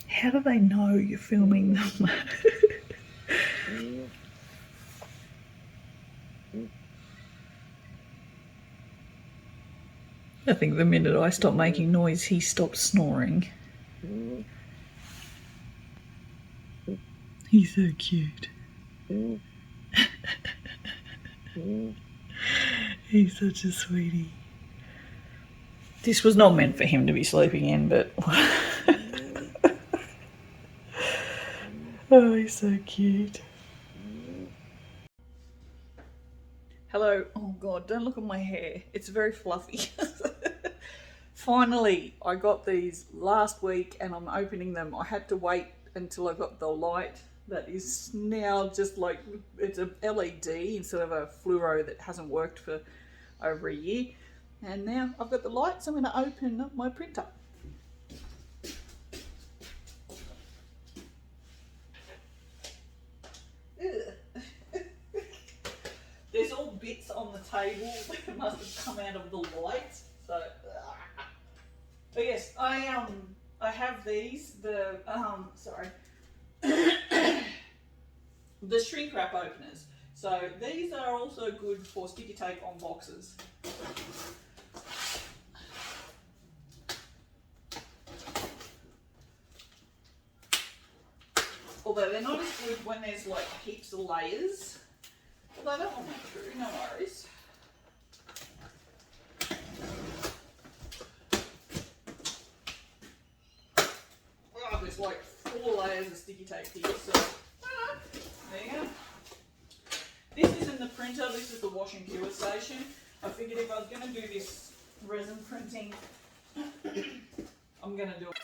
How do they know you're filming them? I think the minute I stopped making noise, he stopped snoring. He's so cute. He's such a sweetie. This was not meant for him to be sleeping in, but... Oh, he's so cute. Hello. Oh God, don't look at my hair. It's very fluffy. Finally, I got these last week and I'm opening them. I had to wait until I got the light that is now just like, it's a LED instead of a fluoro that hasn't worked for over a year. And now I've got the light, so I'm going to open up my printer. There's all bits on the table that must have come out of the light. So, but yes, I have these, the the shrink wrap openers. So these are also good for sticky tape on boxes. Although they're not as good when there's like heaps of layers. Although that one went through, no worries. Oh, there's like 4 layers of sticky tape here, so there you go. This isn't the printer, this is the wash and cure station. I figured if I was going to do this resin printing, I'm going to do it.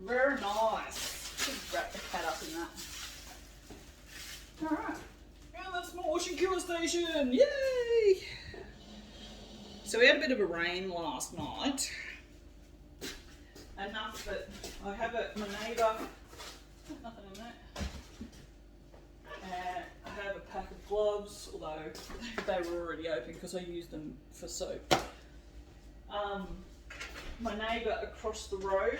Very nice. Just wrap the cat up in that. Alright. And that's my wash and cure station. Yay! So we had a bit of a rain last night. Enough that I have my neighbour. Nothing in that. And I have a pack of gloves, although they were already open because I used them for soap. My neighbour across the road,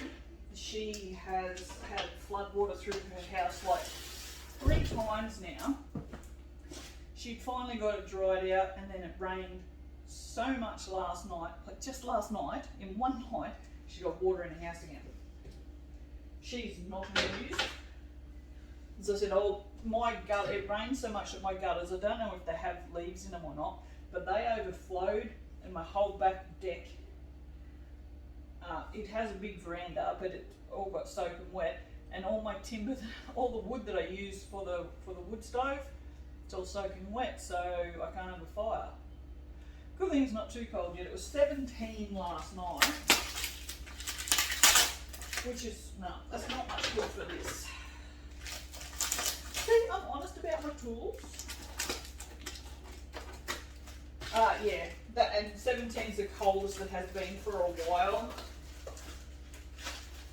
she has had floodwater through her house like 3 times now. She finally got it dried out, and then it rained so much last night, like just last night, in one night, she got water in her house again. She's not amused. As I said, I'll my gut, it rains so much that my gutters, I don't know if they have leaves in them or not, but they overflowed and my whole back deck, it has a big veranda, but it all got soaking wet, and all my timber, all the wood that I use for the wood stove, it's all soaking wet, so I can't have a fire. Good thing it's not too cold yet. It was 17 last night, which is, no, that's not much good for this. See, I'm honest about my tools. Yeah, that, and 17 is the coldest it has been for a while.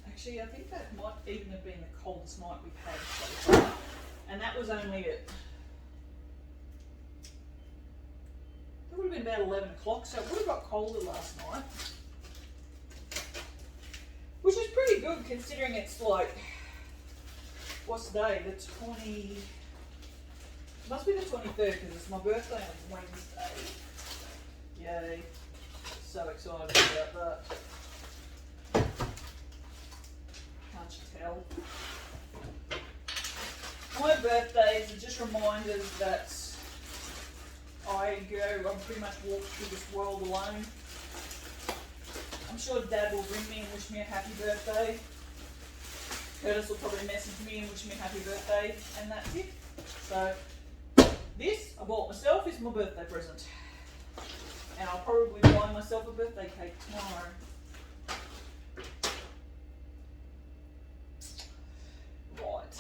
Actually, I think that might even have been the coldest night we've had so far. And that was only at, it would have been about 11 o'clock, so it would have got colder last night. Which is pretty good considering it's like, what's the day? The 20, must be the 23rd because it's my birthday on Wednesday. Yay, so excited about that. Can't you tell? My birthdays are just reminders that I'm pretty much walk through this world alone. I'm sure Dad will ring me and wish me a happy birthday. Curtis will probably message me and wish me a happy birthday, and that's it. So this I bought myself is my birthday present. And I'll probably buy myself a birthday cake tomorrow. Right.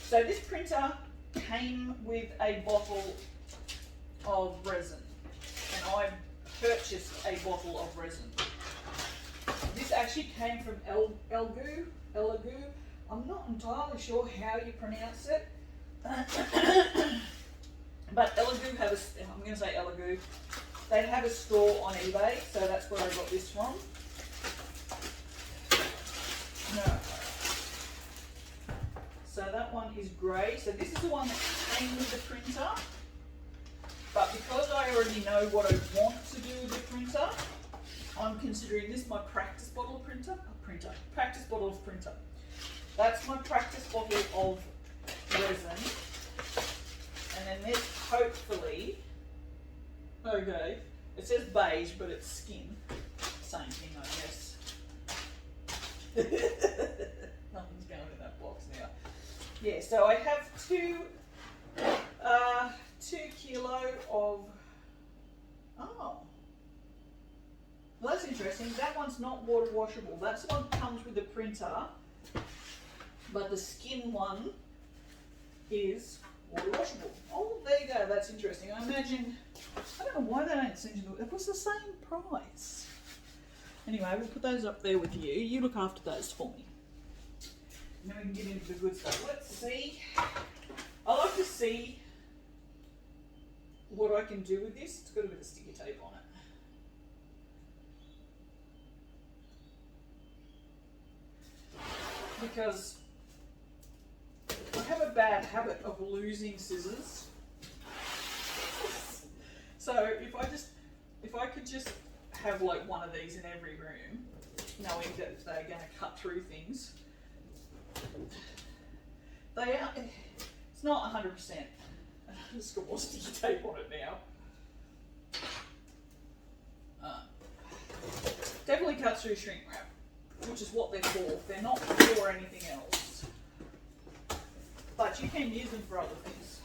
So this printer came with a bottle of resin. And I purchased a bottle of resin. This actually came from Elegoo. I'm not entirely sure how you pronounce it. But Elegoo have I'm going to say Elegoo. They have a store on eBay, so that's where I got this from. No. So that one is grey. So this is the one that came with the printer. But because I already know what I want to do with the printer, I'm considering this my practice bottle of practice bottle of printer. That's my practice bottle of resin. And then this, hopefully, okay, it says beige, but it's skin. Same thing, I guess. Nothing's going in that box now. Yeah, so I have 2 kilo of, oh, well, that's interesting. That one's not water washable. That's the one that comes with the printer, but the skin one is water washable. Oh, there you go. That's interesting. I imagine, I don't know why they don't seem to do it. It was the same price. Anyway, we'll put those up there with you. You look after those for me. And then we can get into the good stuff. Let's see. I like to see what I can do with this. It's got a bit of sticky tape on it. Because I have a bad habit of losing scissors. So if I could just have like one of these in every room, knowing that they're going to cut through things, it's not 100%. I've just got more sticky tape on it now. Definitely cuts through shrink wrap, which is what they're for. They're not for anything else. But you can use them for other things.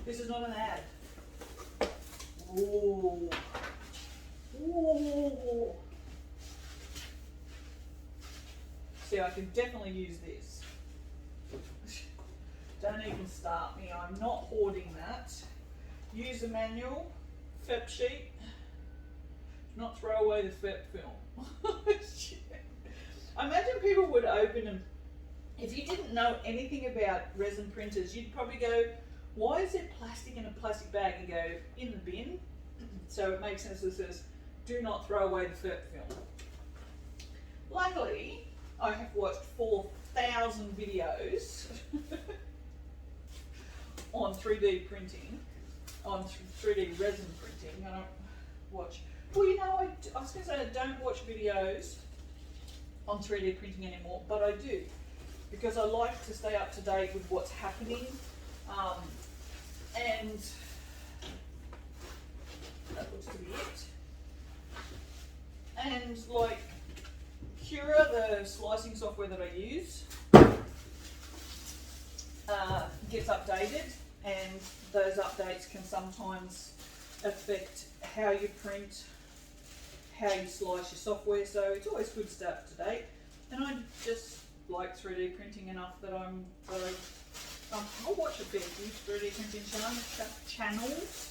This is not an ad. Ooh. Ooh. See, I can definitely use this. Don't even start me. I'm not hoarding that. User manual, FEP sheet. Do not throw away the FEP film. I imagine people would open them. If you didn't know anything about resin printers, you'd probably go, why is there plastic in a plastic bag? And go, in the bin. So it makes sense that it says, do not throw away the FEP film. Luckily, I have watched 4,000 videos on 3D printing, on 3D resin printing. I don't watch, well, you know, I was going to say I don't watch videos on 3D printing anymore, but I do. because I like to stay up to date with what's happening. And that looks to be it. And like Cura, the slicing software that I use, gets updated, and those updates can sometimes affect how you print, how you slice your software, so it's always good to stay up to date. And I just like 3D printing enough that I'll watch a bit of 3D printing channels.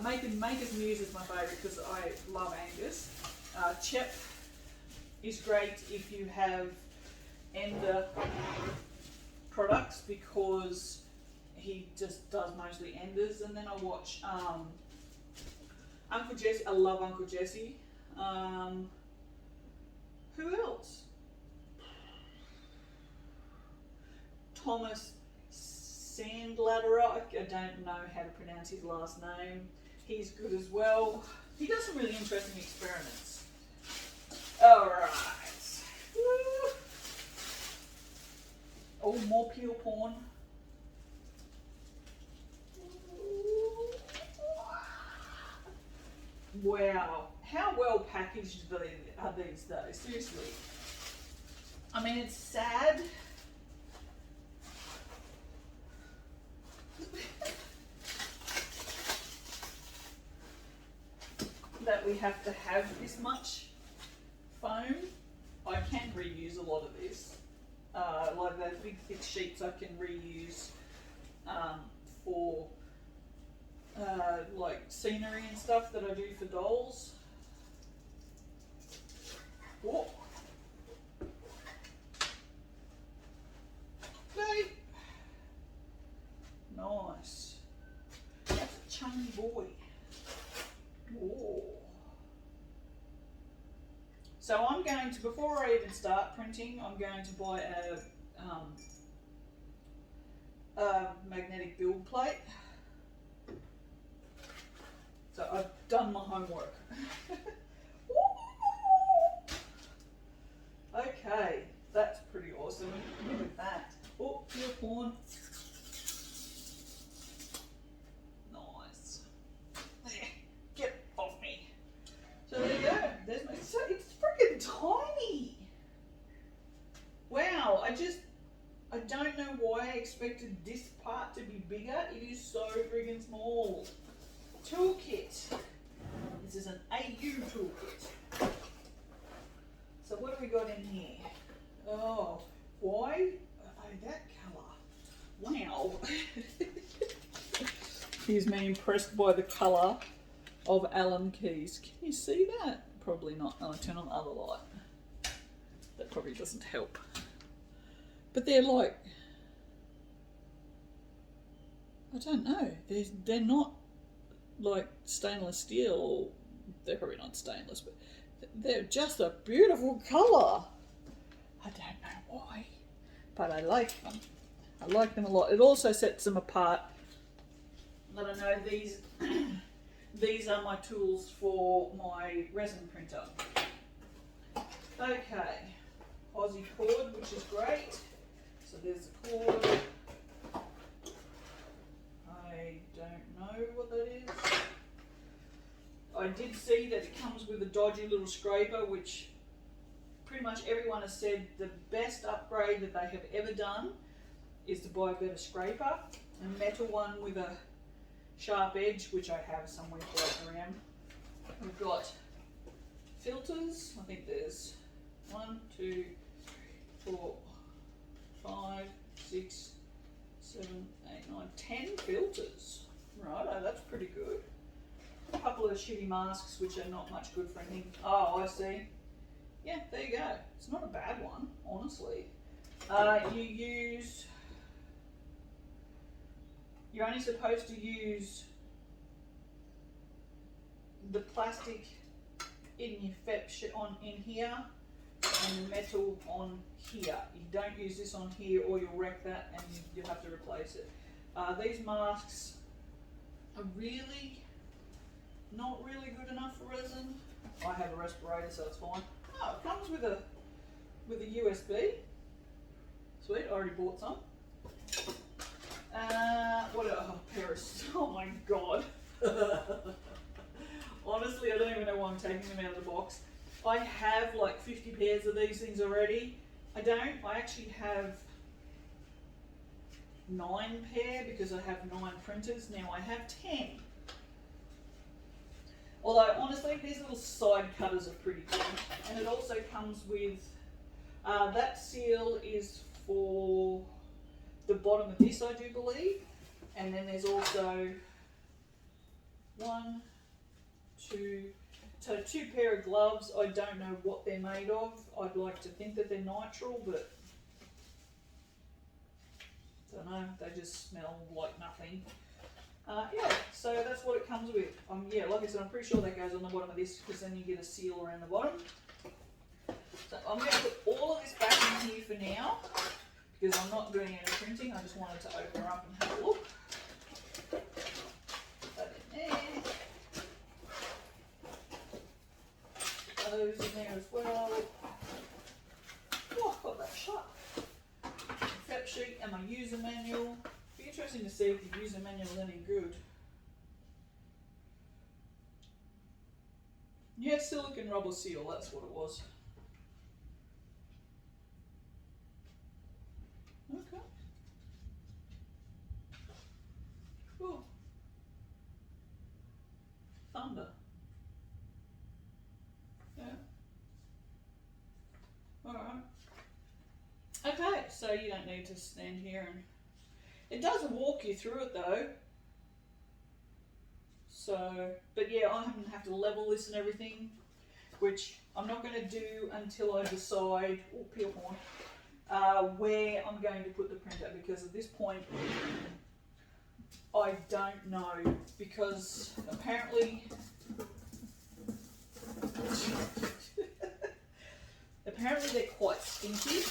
Maker's Muse is my favourite because I love Angus. Chep is great if you have Ender products because he just does mostly Enders. And then I watch Uncle Jesse. I love Uncle Jesse. Who else? Thomas Sandladder. I don't know how to pronounce his last name. He's good as well. He does some really interesting experiments. Alright. Oh, more peel porn. Wow. How well packaged are these days? Seriously. I mean, it's sad. That we have to have this much foam. I can reuse a lot of this. Like those big thick sheets I can reuse for like scenery and stuff that I do for dolls. Whoa. Okay. Nice. That's a chunky boy. Whoa. So I'm going to, before I even start printing, I'm going to buy a magnetic build plate. So I've done my homework. Okay, that's pretty awesome. Look at that. Oh, peel porn. Nice. There, get off me. So there you go. There's my. So it's freaking tiny. Wow, I don't know why I expected this part to be bigger. It is so friggin' small. Toolkit. This is an AU toolkit. So what do we got in here? Oh, why? Oh, that colour. Wow. Here's me impressed by the colour of Allen keys. Can you see that? Probably not. I'll turn on the other light. That probably doesn't help. But they're like, I don't know. They're not like stainless steel, or they're probably not stainless, but they're just a beautiful colour. I don't know why, but I like them. I like them a lot. It also sets them apart. I don't know, these are my tools for my resin printer. Okay, Aussie cord, which is great. So there's the cord. I don't know what that is. I did see that it comes with a dodgy little scraper, which pretty much everyone has said the best upgrade that they have ever done is to buy a better scraper, a metal one with a sharp edge, which I have somewhere floating around. We've got filters. I think there's 1, 2, 3, 4, 5, 6, 7, 8, 9, 10 filters. Righto, that's pretty good. A couple of shitty masks, which are not much good for anything. Oh, I see. Yeah, there you go. It's not a bad one, honestly. You're only supposed to use the plastic in your in here and the metal on here. You don't use this on here or you'll wreck that and you'll have to replace it. These masks are really not really good enough for resin. I have a respirator, so it's fine. Oh, it comes with a USB. Sweet, I already bought some. What a Paris. Oh my god. Honestly, I don't even know why I'm taking them out of the box. I have like 50 pairs of these things already. I actually have 9 pair because I have 9 printers. Now I have 10. Although honestly, these little side cutters are pretty good. And it also comes with, that seal is for the bottom of this, I do believe. And then there's also 1, 2, so 2 pair of gloves. I don't know what they're made of. I'd like to think that they're nitrile, but I don't know, they just smell like nothing. Yeah, so that's what it comes with. Yeah, like I said, I'm pretty sure that goes on the bottom of this because then you get a seal around the bottom. So I'm going to put all of this back in here for now because I'm not doing any printing. I just wanted to open her up and have a look. Put that in there. Those in there as well. Oh, I've got that shut. Fact sheet and my user manual. Be interesting to see if the user manual is any good. Yeah, silicone rubber seal, that's what it was. Okay. Cool. Thunder. Yeah. Alright. Okay, so you don't need to stand here and... It does walk you through it though. So, but yeah, I'm going to have to level this and everything, which I'm not going to do until I decide, oh, peel horn, where I'm going to put the printer, because at this point, I don't know, because apparently, they're quite stinky.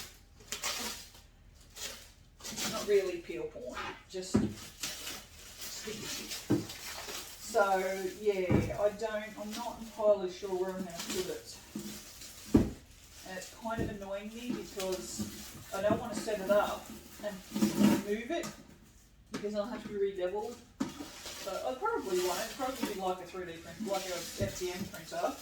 Not really peel horn, just sticky. So yeah, I'm not entirely sure where I'm going to put it. And it's kind of annoying me because I don't want to set it up and move it because I'll have to be re-leveled. So I probably won't. It'll probably be like a 3D printer, like a FDM printer.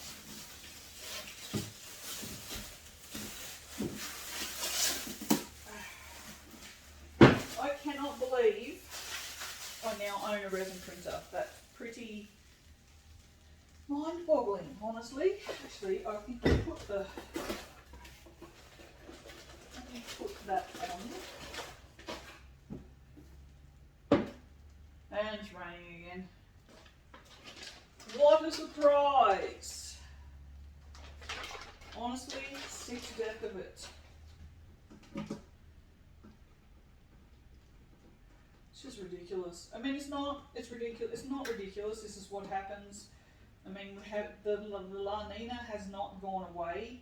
I cannot believe I now own a resin printer. That's pretty mind-boggling, honestly. Actually, I think I'll put that on. And it's raining again. What a surprise! Honestly, sick to death of it. It's just ridiculous. I mean, it's ridiculous. It's not ridiculous. This is what happens. I mean, the La Nina has not gone away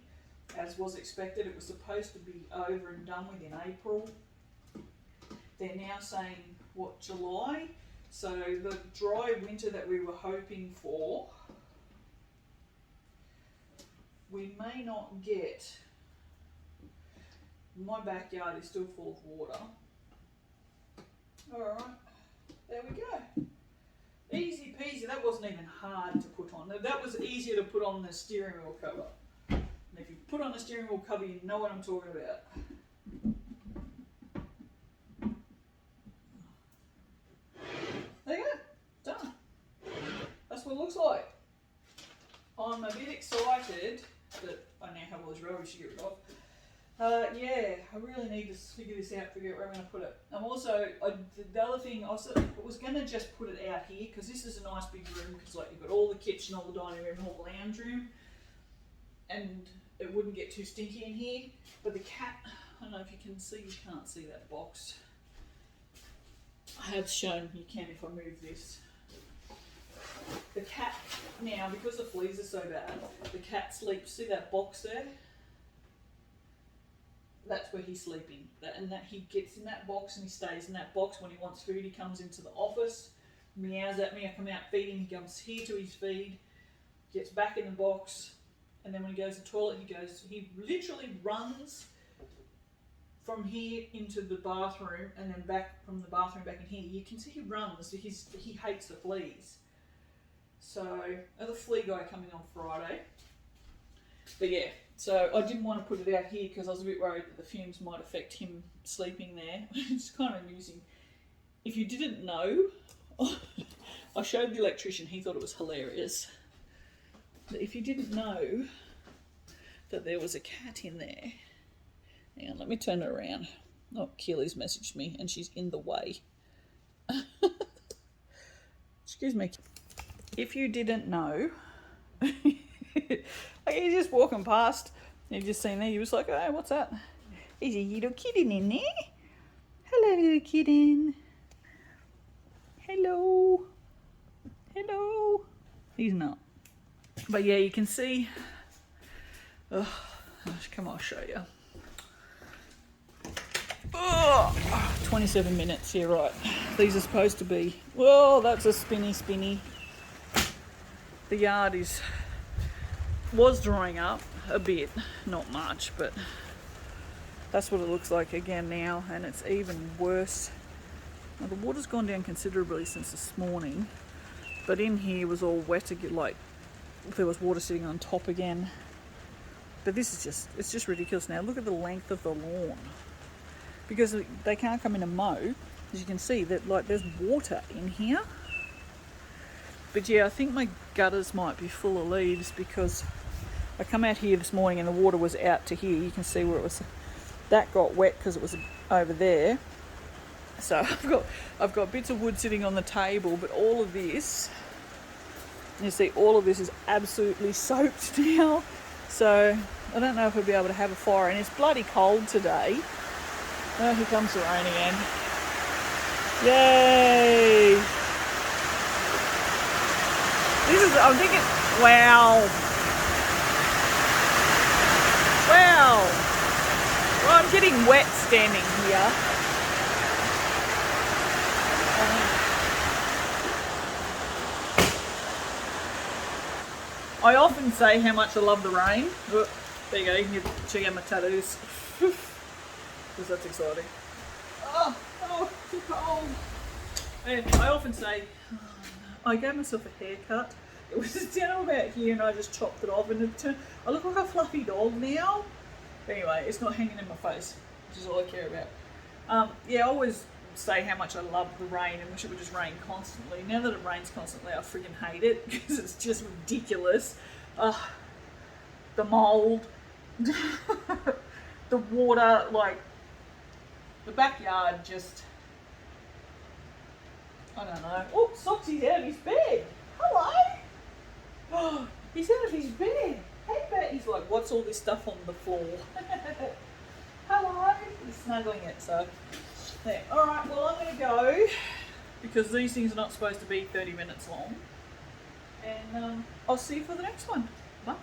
as was expected. It was supposed to be over and done with in April. They're now saying, what, July? So the dry winter that we were hoping for, we may not get. My backyard is still full of water. Alright, there we go. Easy peasy, that wasn't even hard to put on. That was easier to put on the steering wheel cover. And if you put on the steering wheel cover, you know what I'm talking about. There you go, done. That's what it looks like. I'm a bit excited that I now have all this rubbish to get rid of. Yeah, I really need to figure this out, figure out where I'm going to put it. I'm also, the other thing, I was going to just put it out here because this is a nice big room because like you've got all the kitchen, all the dining room, all the lounge room, and it wouldn't get too stinky in here. But the cat, I don't know if you can see, you can't see that box. I have shown you can if I move this. The cat, now because the fleas are so bad, the cat sleeps, see that box there? That's where he's sleeping, and that he gets in that box and he stays in that box. When he wants food, he comes into the office, meows at me, I come out feeding, he comes here to his feed, gets back in the box, and then when he goes to the toilet, he literally runs from here into the bathroom and then back from the bathroom back in here, you can see he runs. He hates the fleas. So, the flea guy coming on Friday. But yeah, so I didn't want to put it out here because I was a bit worried that the fumes might affect him sleeping there. It's kind of amusing. If you didn't know, I showed the electrician, he thought it was hilarious. But if you didn't know that there was a cat in there, hang on, let me turn it around. Oh, Keely's messaged me and she's in the way. Excuse me. If you didn't know, like you're just walking past, you've just seen there, you was like, oh, what's that? There's a little kitten in there. Hello, little kitten. Hello. Hello. He's not. But yeah, you can see. Oh, come on, I'll show you. Oh, 27 minutes, yeah, right. These are supposed to be, well, that's a spinny. The yard was drying up a bit, not much, but that's what it looks like again now, and it's even worse. Now, the water's gone down considerably since this morning, but in here was all wet again, like there was water sitting on top again. But this is it's just ridiculous now. Look at the length of the lawn. Because they can't come in and mow, as you can see, that like there's water in here. But yeah, I think my gutters might be full of leaves because I come out here this morning and the water was out to here. You can see where it was. That got wet because it was over there. So I've got bits of wood sitting on the table, but all of this, you see, all of this is absolutely soaked now. So I don't know if I'll be able to have a fire, and it's bloody cold today. Oh, here comes the rain again. Yay! I'm thinking, wow. Well, I'm getting wet standing here. I often say how much I love the rain. Oh, there you go, you can check out my tattoos. Because that's exciting. Oh, too cold. And I often say, I gave myself a haircut. It was down about here and I just chopped it off and it turned, I look like a fluffy dog now. Anyway, it's not hanging in my face, which is all I care about. Yeah, I always say how much I love the rain and wish it would just rain constantly. Now that it rains constantly, I freaking hate it because it's just ridiculous. The mold, the water, like the backyard just, I don't know. Oh, Soxy's out of his bed. Hello. Oh, he's out of his bed. Hey, bet. He's like, what's all this stuff on the floor? Hello. He's snuggling it, so. There. All right, well, I'm going to go because these things are not supposed to be 30 minutes long. And I'll see you for the next one. Bye.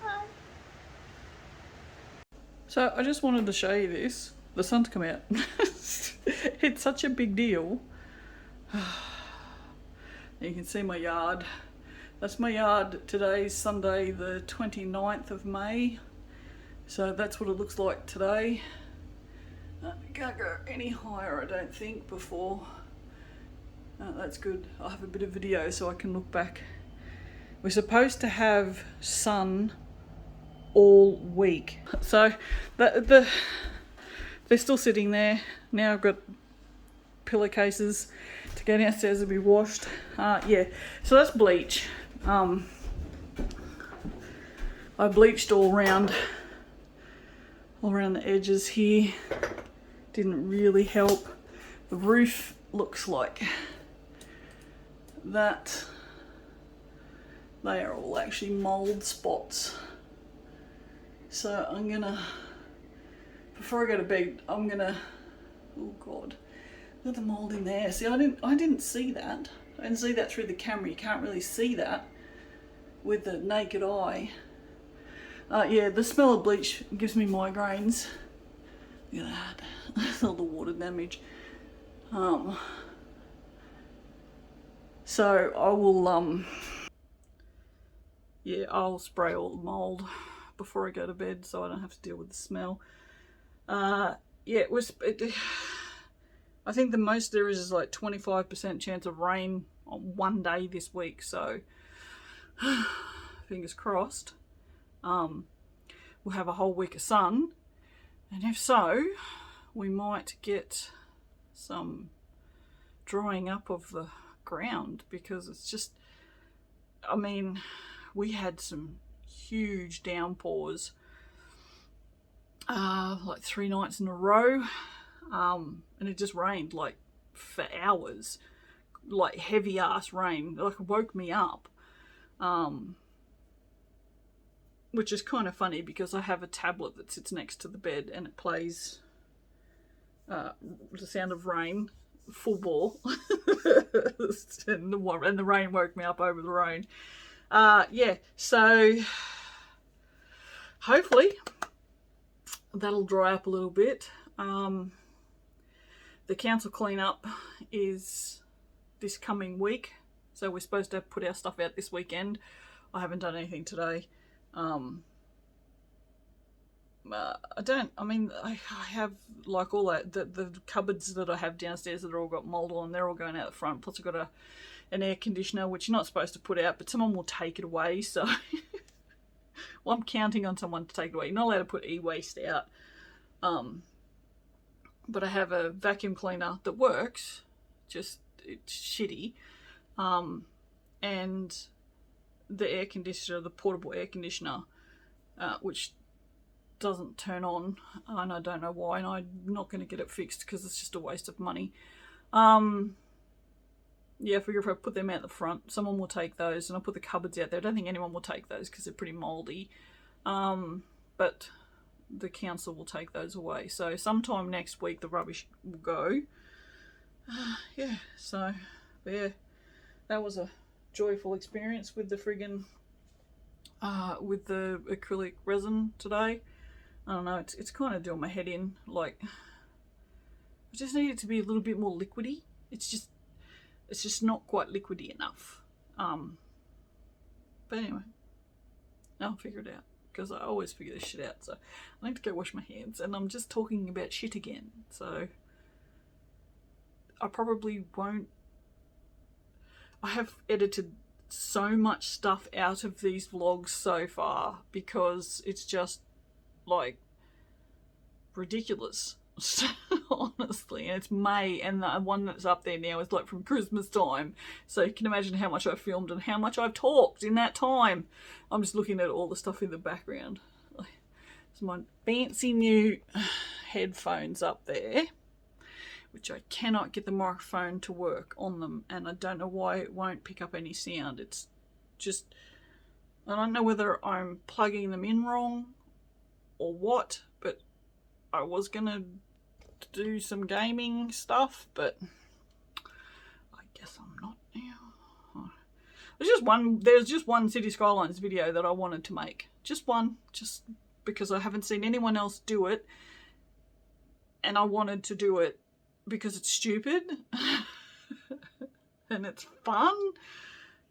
So I just wanted to show you this. The sun's come out. It's such a big deal. You can see my yard. That's my yard. Today's Sunday the 29th of May. So that's what it looks like today. Can't go any higher, I don't think, before. That's good. I'll have a bit of video so I can look back. We're supposed to have sun all week. So they're still sitting there. Now I've got pillowcases to go downstairs and be washed. Yeah, so that's bleach. I bleached all around the edges here. Didn't really help. The roof looks like that. They are all actually mold spots. So I'm gonna, before I go to bed, I'm gonna, oh God, look at the mold in there. See, I didn't see that. I didn't see that through the camera. You can't really see that with the naked eye. Yeah, the smell of bleach gives me migraines. Look at that. All the water damage. So I will, yeah, I'll spray all the mold before I go to bed so I don't have to deal with the smell. yeah, I think the most there is like 25% chance of rain on one day this week, so fingers crossed. We'll have a whole week of sun, and if so, we might get some drying up of the ground, because it's just, I mean, we had some huge downpours like 3 nights in a row, and it just rained like for hours, like heavy ass rain, like it woke me up, which is kind of funny because I have a tablet that sits next to the bed and it plays the sound of rain full bore and the rain woke me up over the rain. Yeah, so hopefully that'll dry up a little bit. The council cleanup is this coming week, so we're supposed to put our stuff out this weekend. I haven't done anything today. I have like all that, the cupboards that I have downstairs that are all got mould on, they're all going out the front. Plus I've got an air conditioner, which you're not supposed to put out, but someone will take it away, so well, I'm counting on someone to take it away. You're not allowed to put e-waste out. But I have a vacuum cleaner that works, just it's shitty. And the air conditioner, the portable air conditioner, which doesn't turn on, and I don't know why, and I'm not going to get it fixed because it's just a waste of money. Yeah, I figure if I put them out the front, someone will take those, and I'll put the cupboards out there. I don't think anyone will take those because they're pretty mouldy, but the council will take those away. So sometime next week the rubbish will go. Yeah, so yeah, that was a joyful experience with the friggin' with the acrylic resin today. I don't know, it's kind of doing my head in. Like, I just need it to be a little bit more liquidy. It's just not quite liquidy enough. But anyway, I'll figure it out, because I always figure this shit out. So I need to go wash my hands, and I'm just talking about shit again. So I probably won't. I have edited so much stuff out of these vlogs so far because it's just like ridiculous. Honestly, and it's May, and the one that's up there now is like from Christmas time, so you can imagine how much I've filmed and how much I've talked in that time. I'm just looking at all the stuff in the background. So my fancy new headphones up there, which I cannot get the microphone to work on them, and I don't know why it won't pick up any sound. It's just, I don't know whether I'm plugging them in wrong or what, but I was gonna do some gaming stuff, but I guess I'm not now. There's just one City Skylines video that I wanted to make. Just one, just because I haven't seen anyone else do it, and I wanted to do it because it's stupid and it's fun.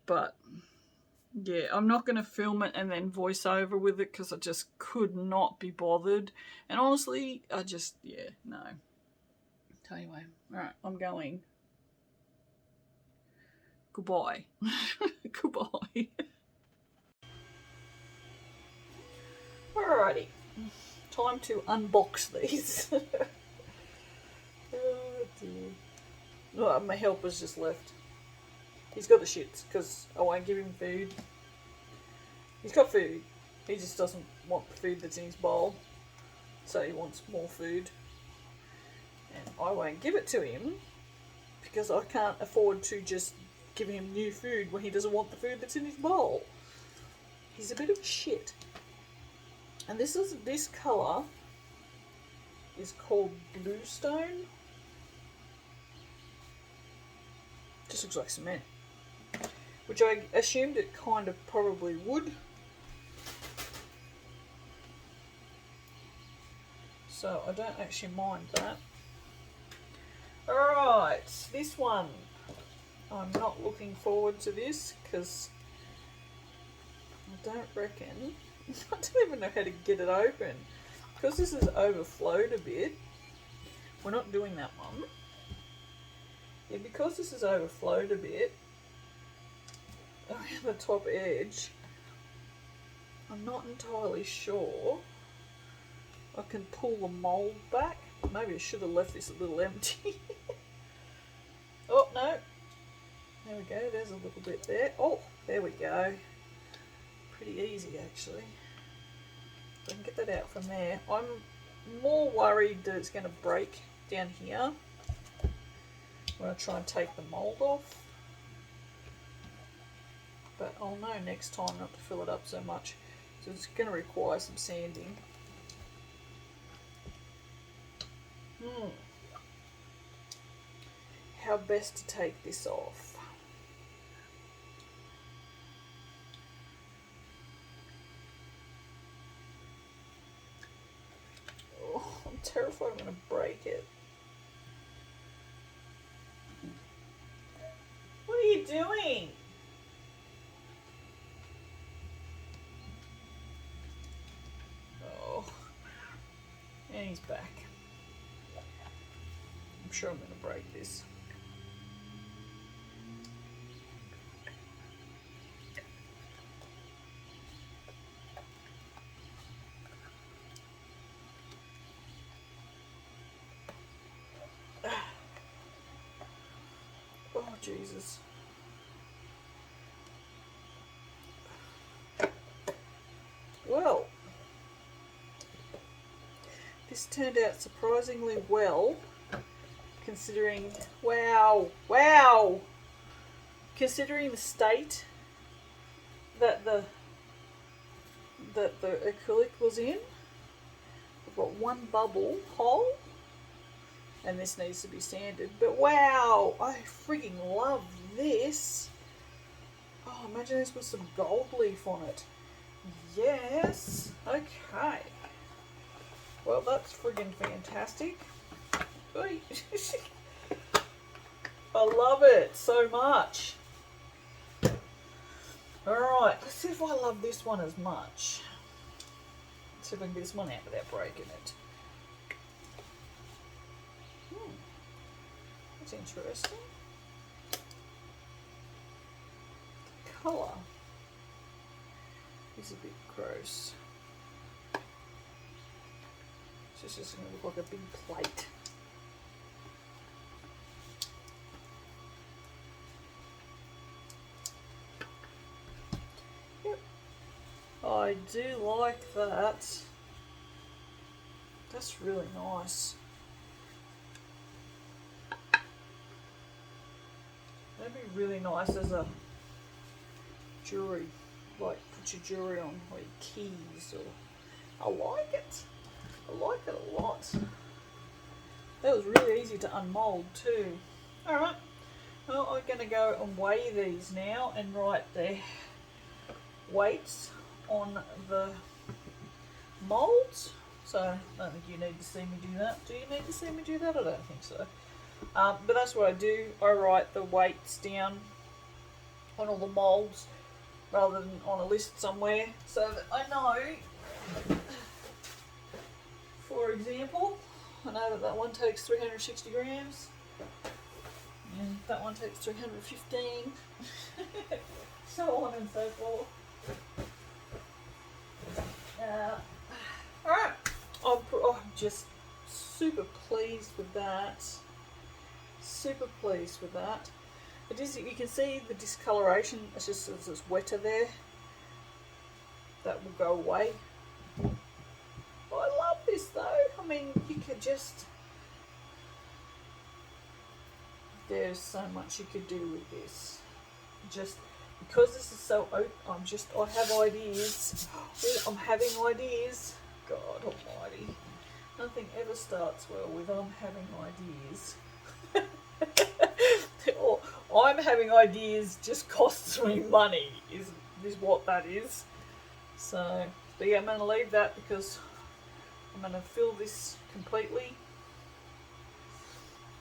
But yeah, I'm not going to film it and then voice over with it because I just could not be bothered. And honestly, yeah, no. Anyway, alright, I'm going. Goodbye. Goodbye. Alrighty. Time to unbox these. Oh dear. Oh, my helper's just left. He's got the shits because I won't give him food. He's got food. He just doesn't want the food that's in his bowl. So he wants more food. And I won't give it to him because I can't afford to just give him new food when he doesn't want the food that's in his bowl. He's a bit of shit. And this colour is called bluestone. Just looks like cement, which I assumed it kind of probably would. So I don't actually mind that. Alright, this one. I'm not looking forward to this because I don't reckon, I don't even know how to get it open. Because this has overflowed a bit, we're not doing that one. Yeah, because this is overflowed a bit around the top edge, I'm not entirely sure I can pull the mould back. Maybe I should have left this a little empty. Oh, no. There we go, there's a little bit there. Oh, there we go. Pretty easy, actually. So I can get that out from there. I'm more worried that it's going to break down here when I try and take the mould off. But I'll know next time not to fill it up so much. So it's going to require some sanding. How best to take this off? Oh, I'm terrified I'm going to break it. What are you doing? Oh, and he's back. I'm sure I'm going to break this. Oh, Jesus. Well, this turned out surprisingly well, considering, wow, considering the state that the acrylic was in. I've got one bubble hole, and this needs to be sanded, but wow, I freaking love this. Oh, imagine this with some gold leaf on it. Yes, okay. Well, that's friggin' fantastic. I love it so much. Alright, let's see if I love this one as much. Let's see if I can get this one out without breaking it. That's interesting. The colour is a bit gross. It's just going to look like a big plate. Yep. I do like that. That's really nice. That'd be really nice as a jewellery, like put your jewellery on, or your keys, or I like it. I like it a lot. That was really easy to unmould too. Alright, well, I'm going to go and weigh these now and write their weights on the moulds. So I don't think you need to see me do that. Do you need to see me do that? I don't think so. But that's what I do. I write the weights down on all the moulds rather than on a list somewhere, so that I know. For example, I know that one takes 360 grams and that one takes 315, so on and so forth. Alright, I'm just super pleased with that. Super pleased with that. It is, you can see the discoloration, it's just as it's wetter there. That will go away. I love this though. I mean, you could just, there's so much you could do with this. Just because this is so open, I have ideas. I'm having ideas. God almighty. Nothing ever starts well with I'm having ideas. Or I'm having ideas just costs me money is what that is. So, but yeah, I'm going to leave that because I'm going to fill this completely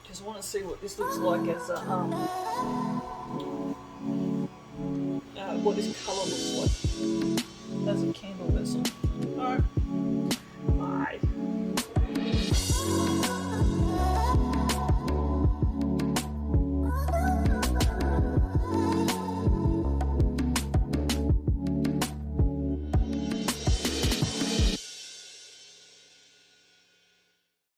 because I want to see what this looks like as a what this colour looks like as a candle vessel. Alright.